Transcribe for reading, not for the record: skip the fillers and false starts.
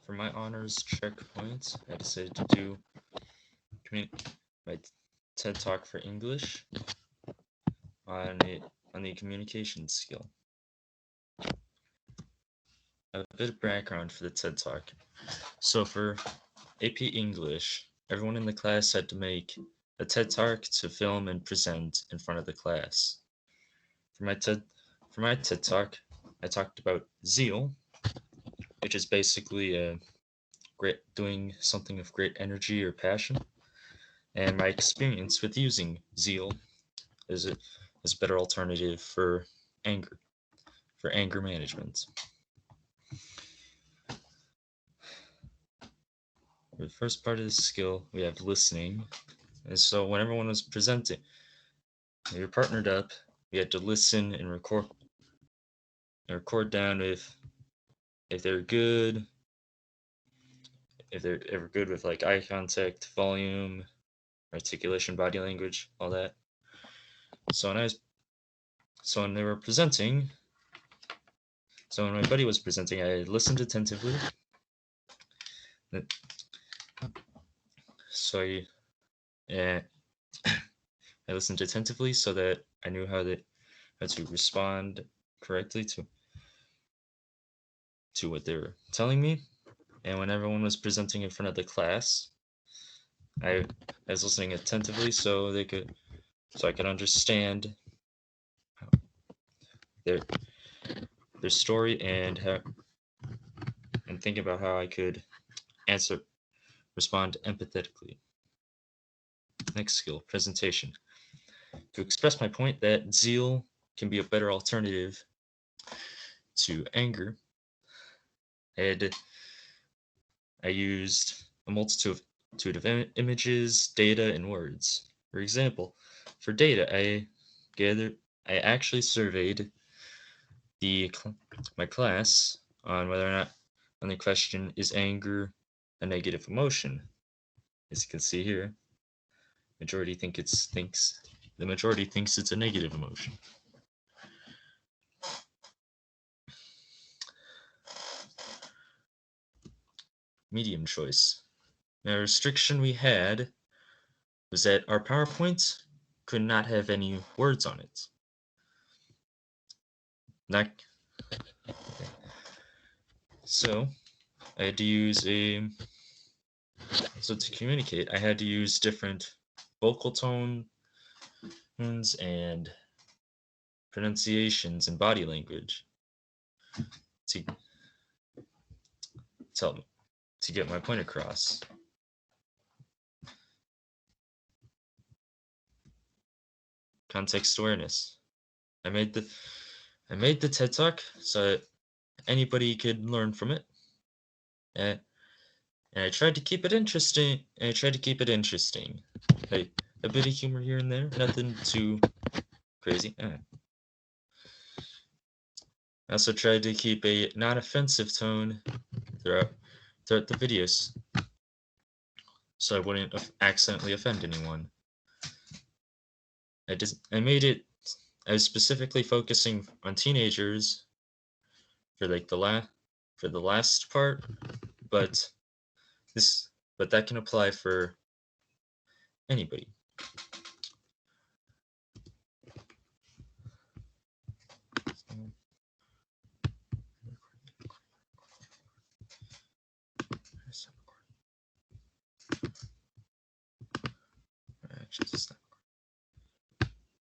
for my honors checkpoint, I decided to do my TED Talk for English on the communication skill. A bit of background for the TED Talk. So for AP English, everyone in the class had to make a TED Talk to film and present in front of the class. For my TED Talk, I talked about zeal, which is basically doing something of great energy or passion, and my experience with using zeal as a better alternative for anger management. For the first part of the skill, we have listening. And so when everyone was presenting, we were partnered up. We had to listen and record down if they're good, if they're ever good with like eye contact, volume, articulation, body language, all that. So when they were presenting, so when my buddy was presenting, I listened attentively. So I listened attentively so that I knew how to respond correctly to what they were telling me. And when everyone was presenting in front of the class, I was listening attentively so I could understand their story and think about how I could respond empathetically. Next skill, presentation. To express my point that zeal can be a better alternative to anger, I used a multitude of images, data, and words. For example, for data, I actually surveyed my class on whether or not on the question, is anger a negative emotion? As you can see here, the majority thinks it's a negative emotion. Medium choice. The restriction we had was that our PowerPoint could not have any words on it. So I had to use to communicate, I had to use different vocal tones and pronunciations and body language to get my point across. Context awareness. I made the TED Talk so that anybody could learn from it. And I tried to keep it interesting. Like a bit of humor here and there, nothing too crazy. I also tried to keep a non-offensive tone throughout the videos, so I wouldn't accidentally offend anyone. I was specifically focusing on teenagers for like the last part, but that can apply for anybody. Actually, it's not.